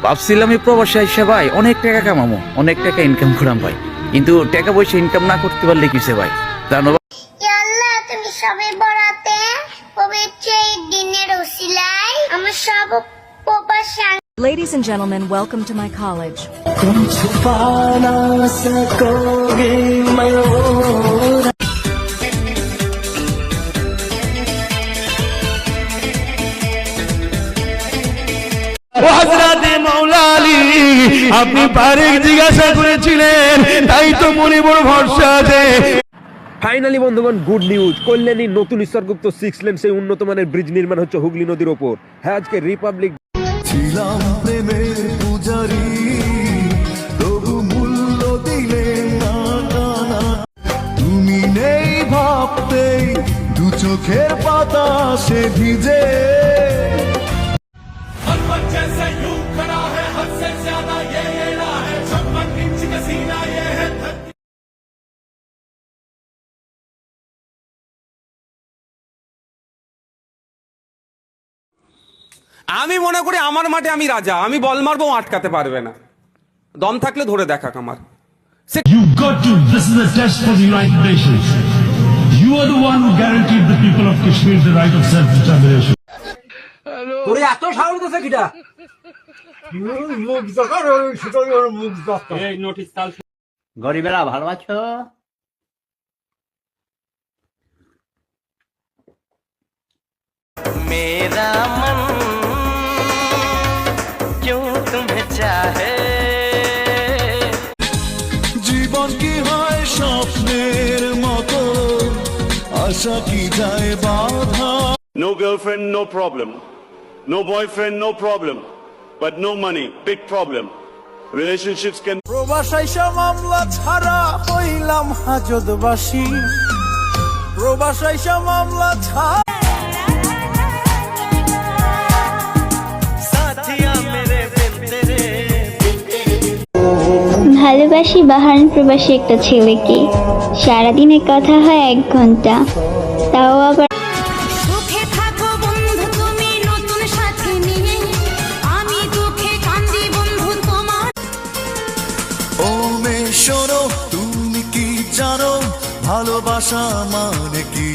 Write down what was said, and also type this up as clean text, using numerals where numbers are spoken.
ভাবছিলাম এই প্রবাসী এসে ভাই অনেক টাকা কামাবো, অনেক টাকা ইনকাম করাম ভাই, কিন্তু টাকা পয়সা ইনকাম না করতে পারলে কিসে ভাই জানো। আল্লাহ তুমি সবে বরাতে পবিত্র এই দিনের উসিলায় আমার সব প্রবাসী। Ladies and gentlemen, welcome to my college. तुम छुपा ना सकोगे मैं আপনি পারেক জিজ্ঞাসা করেছিলেন, তাই তো মনে বড় ভরসা আছে। ফাইনালি বন্ধুগণ, গুড নিউজ, কল্যাণী নতুন ঈশ্বরগুপ্ত 6 লেন সেই উন্নত মানের ব্রিজ নির্মাণ হচ্ছে হুগলি নদীর ওপর। হ্যাঁ, আজকে রিপাবলিক ছিলাম প্রেমের পূজারি, তবু মূল্য দিলে না না। তুমি নেই ভাবতেই দু চোখের পাতা সে ভিজে। আমি মনে করি আমার মাঠে আমি রাজা, আমি বল মারবো, আটকাতে পারবে না। দম থাকলে ধরে দেখাক আমার। You've got to. This is a test for the United Nations. You are the one who guaranteed the people of Kashmir the right of self-determination. তোরে এত সাহস আছে কিটা? এই নোটিশ কাল। গরিবেরা ভালো আছো? मेरा मन क्यों तुम्हें चाहे। জীবন কি হয় স্বপ্নের মতো, আশা কি যায় বাধা। No girlfriend, no problem. No boyfriend, no problem. But no money, big problem. Relationships can... প্রবাসাইসা মামলা ছাড়া হইলাম হাজতবাসী, প্রবাসাইসা মামলা ছাড়া। ভালোবাসি বাহারান প্রবাসী একটা ছেলেকে, সারাদিনে কথা হয় 1 ঘন্টা, তাও আবার সুখে থাকো বন্ধু তুমি নতুন সাথী নিয়ে, আমি দুঃখে কান্দি বন্ধু তোমার। ও মে শোনো, তুমি কি জানো ভালোবাসা মানে কি?